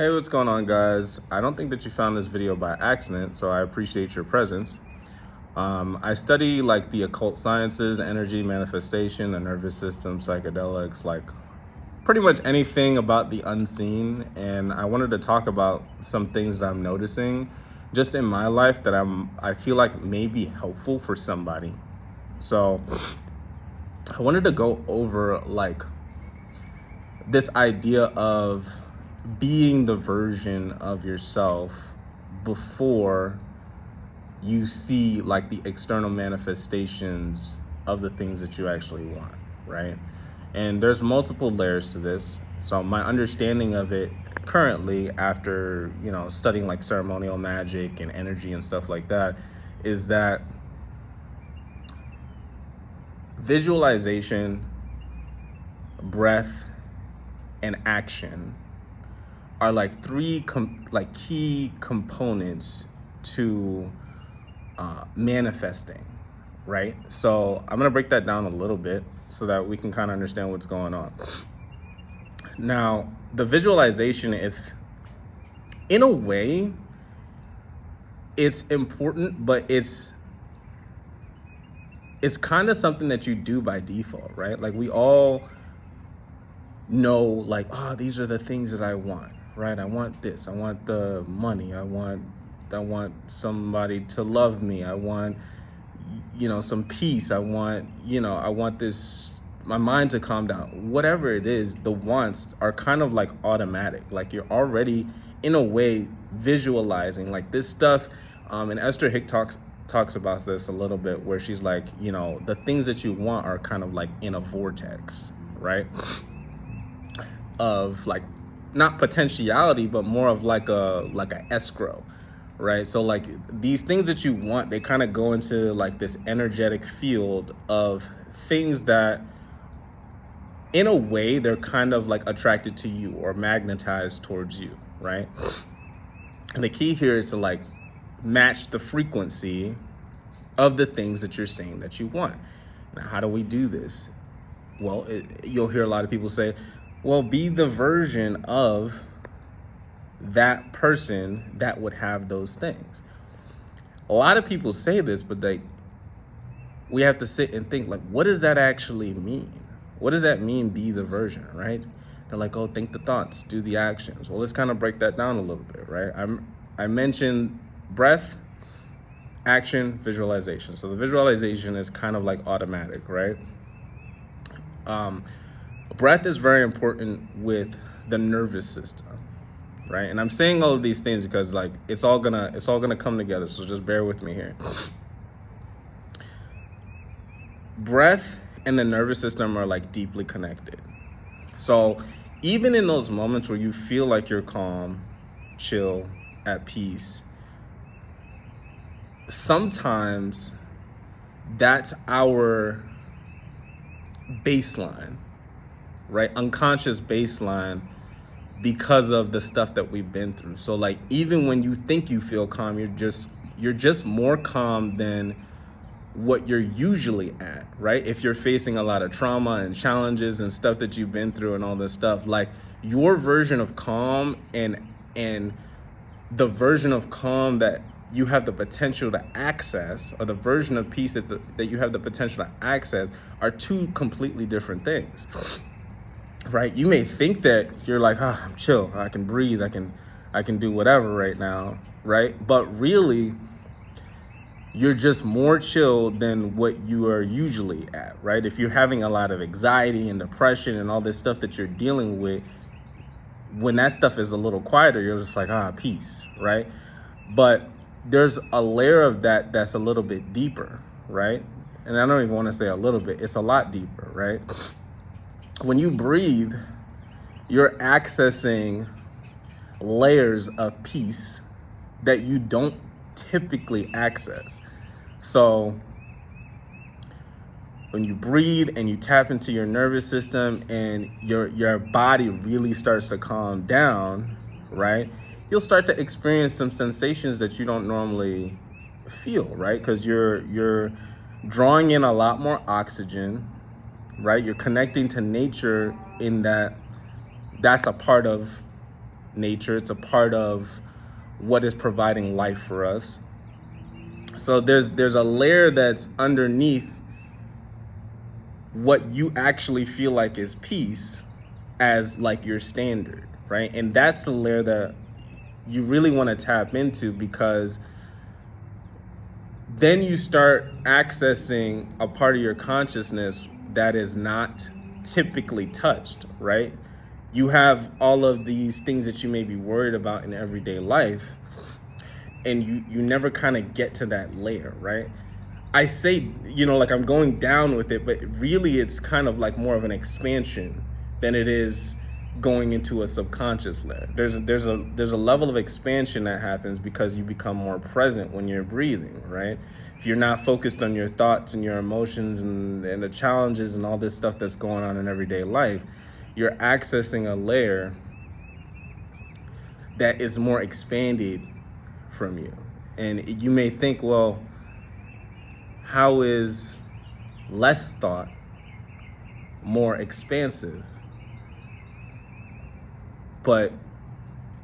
Hey, what's going on, guys? I don't think that you found this video by accident, so I appreciate your presence. I study like the occult sciences, energy, manifestation, the nervous system, psychedelics, like pretty much anything about the unseen. And I wanted to talk about some things that I'm noticing just in my life that I feel like may be helpful for somebody. So I wanted to go over like this idea of being the version of yourself before you see like the external manifestations of the things that you actually want, right? And there's multiple layers to this. So my understanding of it currently, after studying like ceremonial magic and energy and stuff like that, is that visualization, breath, and action are like three key components to manifesting, right? So I'm gonna break that down a little bit so that we can kind of understand what's going on. Now, the visualization is, in a way, it's important, but it's kind of something that you do by default, right? Like we all know, like, oh, these are the things that I want, right? I want this. I want the money. I want somebody to love me. I want some peace. I want this, my mind to calm down. Whatever it is, the wants are kind of like automatic. Like you're already in a way visualizing like this stuff. And Esther Hick talks about this a little bit, where she's like, the things that you want are kind of like in a vortex, right? Of like not potentiality, but more of like a escrow, right? So like these things that you want, they kind of go into like this energetic field of things that in a way they're kind of like attracted to you or magnetized towards you, right? And the key here is to like match the frequency of the things that you're saying that you want. Now, how do we do this? Well, you'll hear a lot of people say, well, be the version of that person that would have those things. A lot of people say this, but we have to sit and think, like, what does that actually mean? What does that mean, be the version, right? They're like, oh, think the thoughts, do the actions. Well, let's kind of break that down a little bit, right? I mentioned breath, action, visualization. So the visualization is kind of like automatic, right? Breath is very important with the nervous system, right? And I'm saying all of these things because like it's all gonna come together. So just bear with me here. Breath and the nervous system are like deeply connected. So even in those moments where you feel like you're calm, chill, at peace, sometimes that's our baseline, right? Unconscious baseline, because of the stuff that we've been through. So like even when you think you feel calm, you're just more calm than what you're usually at, right? If you're facing a lot of trauma and challenges and stuff that you've been through and all this stuff, like your version of calm and the version of calm that you have the potential to access, or the version of peace that you have the potential to access, are two completely different things, right? You may think that you're like, I'm chill, I can breathe, I can do whatever right now, right? But really, you're just more chill than what you are usually at, right? If you're having a lot of anxiety and depression and all this stuff that you're dealing with, when that stuff is a little quieter, you're just like, peace, right? But there's a layer of that that's a little bit deeper, right? And I don't even want to say a little bit, it's a lot deeper, right? When you breathe, you're accessing layers of peace that you don't typically access. So when you breathe and you tap into your nervous system and your body really starts to calm down, right? You'll start to experience some sensations that you don't normally feel, right? Because you're drawing in a lot more oxygen, right? You're connecting to nature in that's a part of nature. It's a part of what is providing life for us. So there's a layer that's underneath what you actually feel like is peace as like your standard, right? And that's the layer that you really want to tap into, because then you start accessing a part of your consciousness that is not typically touched, right? You have all of these things that you may be worried about in everyday life, and you never kind of get to that layer, right? I say, like I'm going down with it, but really it's kind of like more of an expansion than it is going into a subconscious layer. There's a level of expansion that happens because you become more present when you're breathing, right? If you're not focused on your thoughts and your emotions and the challenges and all this stuff that's going on in everyday life, you're accessing a layer that is more expanded from you. And you may think, well, how is less thought more expansive? But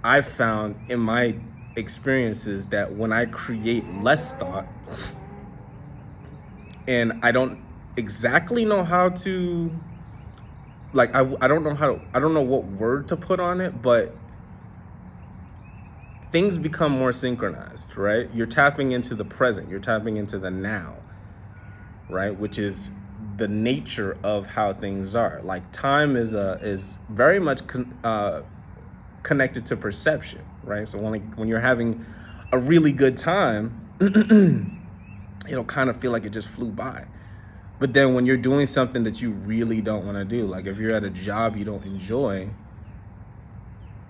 I've found in my experiences that when I create less thought, and I don't exactly know how to, like, I don't know what word to put on it, but things become more synchronized, right? You're tapping into the present, you're tapping into the now, right? Which is the nature of how things are. Like time is very much connected to perception, right? So when you're having a really good time, it'll kind of feel like it just flew by. But then when you're doing something that you really don't want to do, like if you're at a job you don't enjoy,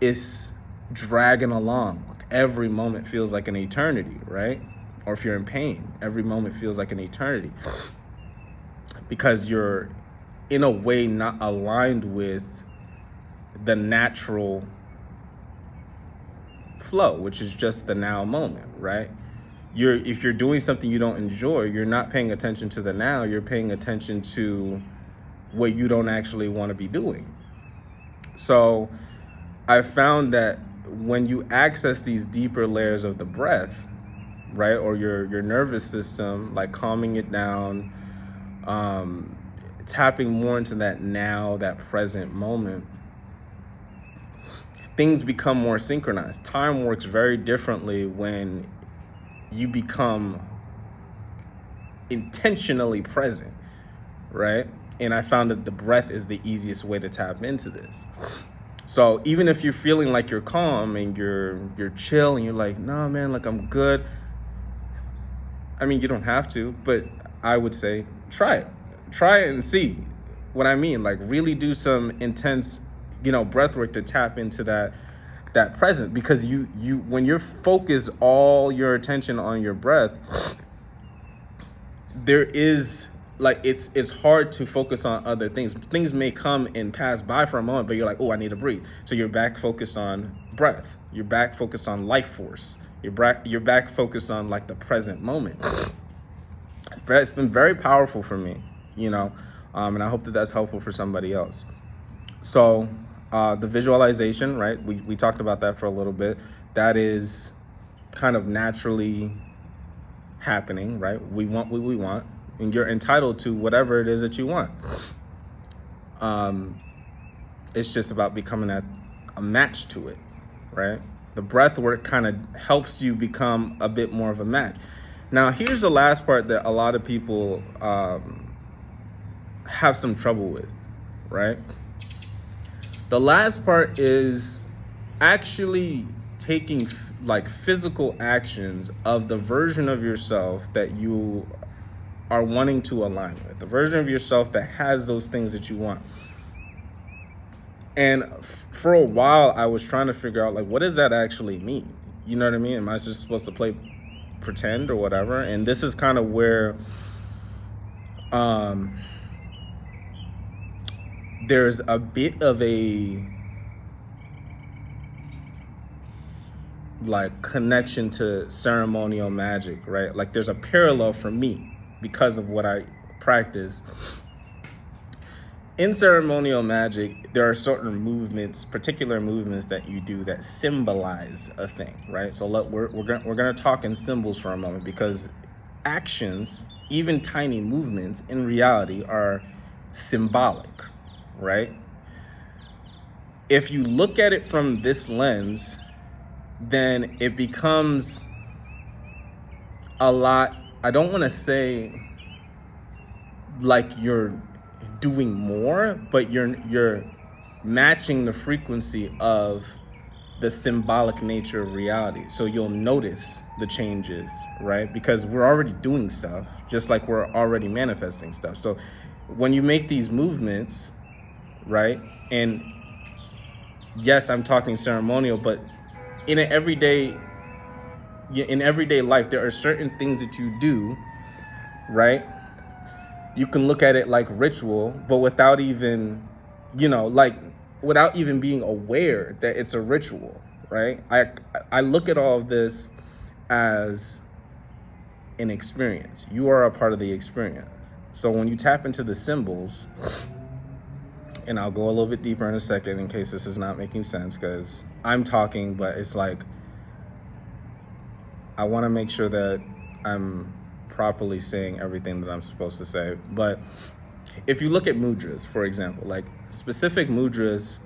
it's dragging along. Like every moment feels like an eternity, right? Or if you're in pain, every moment feels like an eternity because you're in a way not aligned with the natural flow, which is just the now moment, right? If you're doing something you don't enjoy, you're not paying attention to the now, you're paying attention to what you don't actually want to be doing. So I found that when you access these deeper layers of the breath, right, or your nervous system, like calming it down, tapping more into that now, that present moment, things become more synchronized. Time works very differently when you become intentionally present, right? And I found that the breath is the easiest way to tap into this. So even if you're feeling like you're calm and you're chill and you're like, nah, man, like I'm good. I mean, you don't have to, but I would say try it and see what I mean. Like really do some intense, breath work to tap into that present, because you when you're focused all your attention on your breath, there is like it's hard to focus on other things. Things may come and pass by for a moment, but you're like, oh, I need to breathe. So you're back focused on breath. You're back focused on life force. You're back focused on like the present moment. It's been very powerful for me, and I hope that that's helpful for somebody else. So the visualization, right? We talked about that for a little bit. That is kind of naturally happening, right? We want what we want, and you're entitled to whatever it is that you want. It's just about becoming a match to it, right? The breath work kind of helps you become a bit more of a match. Now, here's the last part that a lot of people have some trouble with, right? The last part is actually taking like physical actions of the version of yourself that you are wanting to align with, the version of yourself that has those things that you want. And for a while, I was trying to figure out, like, what does that actually mean? You know what I mean? Am I just supposed to play pretend or whatever? And this is kind of where there's a bit of a like connection to ceremonial magic, right? Like there's a parallel for me because of what I practice. In ceremonial magic, there are certain movements, particular movements that you do that symbolize a thing, right? So we're gonna talk in symbols for a moment, because actions, even tiny movements, in reality are symbolic, right? If you look at it from this lens, then it becomes a lot. I don't want to say like you're doing more, but you're matching the frequency of the symbolic nature of reality. So you'll notice the changes, right? Because we're already doing stuff, just like we're already manifesting stuff. So when you make these movements, right? And yes, I'm talking ceremonial, but in an everyday in everyday life, there are certain things that you do, right? You can look at it like ritual, but without even, like without even being aware that it's a ritual, right? I look at all of this as an experience. You are a part of the experience. So when you tap into the symbols, and I'll go a little bit deeper in a second in case this is not making sense, because I'm talking, but it's like I want to make sure that I'm properly saying everything that I'm supposed to say. But if you look at mudras, for example, like specific mudras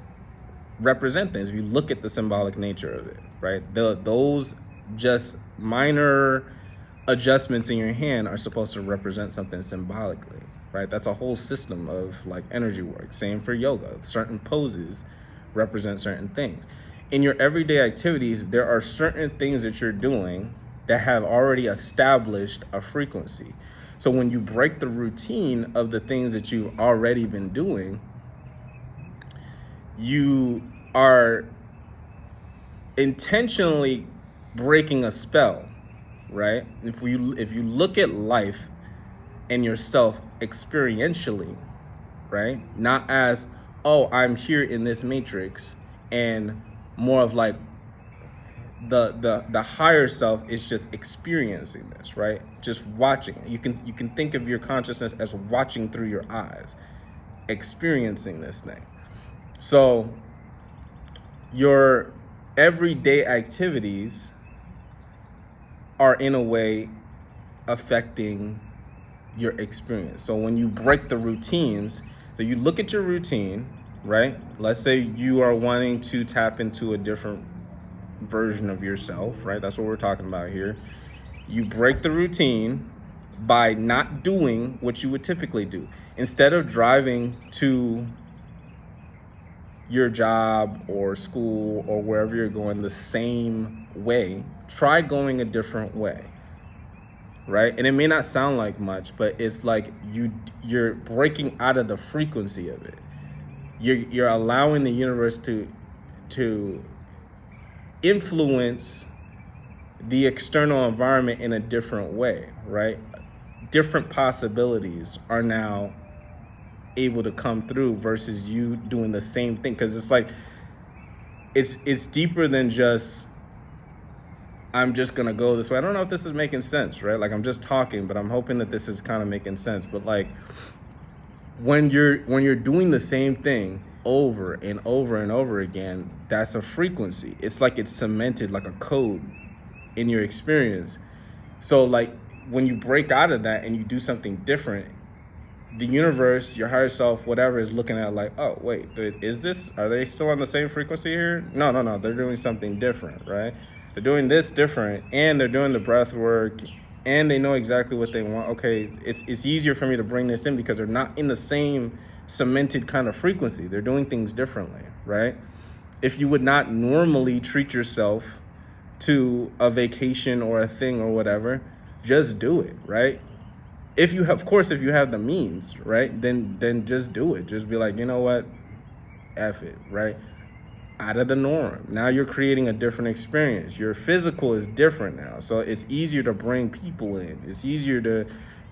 represent things. If you look at the symbolic nature of it, right? Those just minor adjustments in your hand are supposed to represent something symbolically, right? That's a whole system of like energy work. Same for yoga. Certain poses represent certain things. In your everyday activities, there are certain things that you're doing that have already established a frequency. So when you break the routine of the things that you've already been doing, you are intentionally breaking a spell, right? If you look at life and yourself experientially, right? Not as, oh, I'm here in this matrix, and more of like the higher self is just experiencing this, right? Just watching. You can think of your consciousness as watching through your eyes, experiencing this thing. So your everyday activities are in a way affecting your experience. So when you break the routines, so you look at your routine, right? Let's say you are wanting to tap into a different version of yourself, right? That's what we're talking about here. You break the routine by not doing what you would typically do. Instead of driving to your job or school or wherever you're going the same way, try going a different way, right? And it may not sound like much, but it's like you're breaking out of the frequency of it. You're allowing the universe to influence the external environment in a different way, right? Different possibilities are now able to come through versus you doing the same thing, because it's like it's deeper than just I'm just gonna go this way. I don't know if this is making sense, right? Like I'm just talking, but I'm hoping that this is kind of making sense. But like when you're doing the same thing over and over and over again, that's a frequency. It's like it's cemented like a code in your experience. So like when you break out of that and you do something different, the universe, your higher self, whatever, is looking at like, oh wait, are they still on the same frequency here? No, they're doing something different, right? They're doing this different, and they're doing the breath work, and they know exactly what they want. Okay, it's easier for me to bring this in because they're not in the same cemented kind of frequency. They're doing things differently, right? If you would not normally treat yourself to a vacation or a thing or whatever, just do it, right? If you have, of course, if you have the means, right, then just do it. Just be like, you know what, F it, right? Out of the norm. Now you're creating a different experience. Your physical is different now, so it's easier to bring people in. It's easier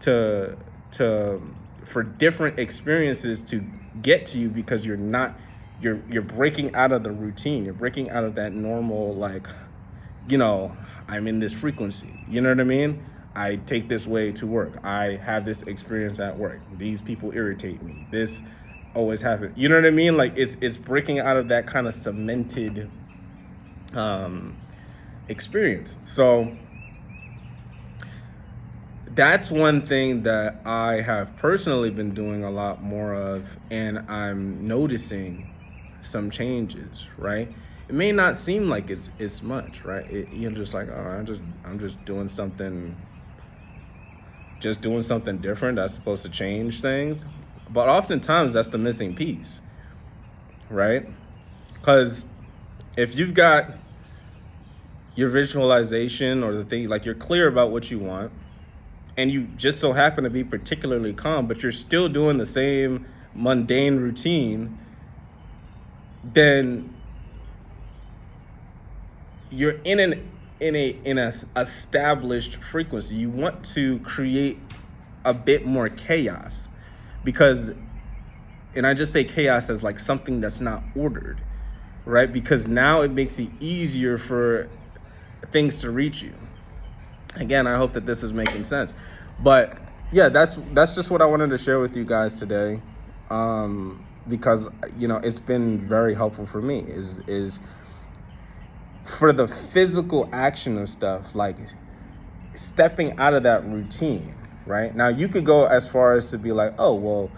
to for different experiences to get to you, because you're breaking out of the routine. You're breaking out of that normal, like, I'm in this frequency. You know what I mean? I take this way to work. I have this experience at work. These people irritate me. always happen. You know what I mean? Like it's breaking out of that kind of cemented experience. So that's one thing that I have personally been doing a lot more of, and I'm noticing some changes, right? It may not seem like it's much, right? You're just like, oh, I'm just doing something different that's supposed to change things. But oftentimes that's the missing piece, right? Because if you've got your visualization or the thing, like you're clear about what you want, and you just so happen to be particularly calm, but you're still doing the same mundane routine, then you're in a established frequency. You want to create a bit more chaos, because, and I just say chaos as like something that's not ordered, right? Because now it makes it easier for things to reach you. Again, I hope that this is making sense. But yeah, that's just what I wanted to share with you guys today. Because it's been very helpful for me, is for the physical action of stuff, like stepping out of that routine, right? Now you could go as far as to be like, oh, well,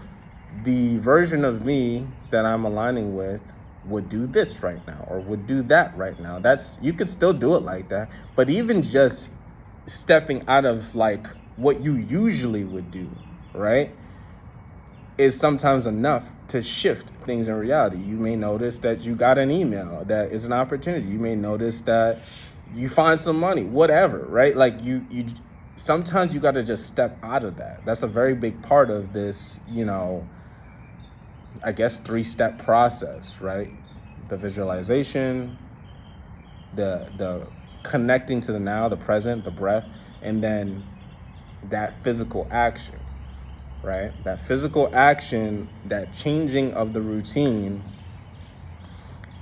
the version of me that I'm aligning with would do this right now or would do that right now. You could still do it like that. But even just stepping out of like what you usually would do, right, is sometimes enough to shift things in reality. You may notice that you got an email that is an opportunity. You may notice that you find some money, whatever, right? Like you sometimes you got to just step out of that. That's a very big part of this, I guess 3-step process, right? The visualization, the connecting to the now, the present, the breath, and then that physical action, right? That physical action, that changing of the routine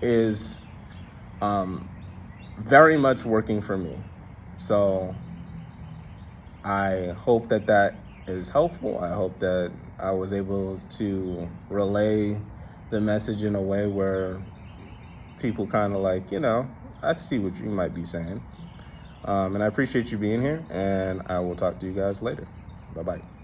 is very much working for me. So I hope that is helpful. I hope that I was able to relay the message in a way where people kind of like, I see what you might be saying. And I appreciate you being here, and I will talk to you guys later. Bye-bye.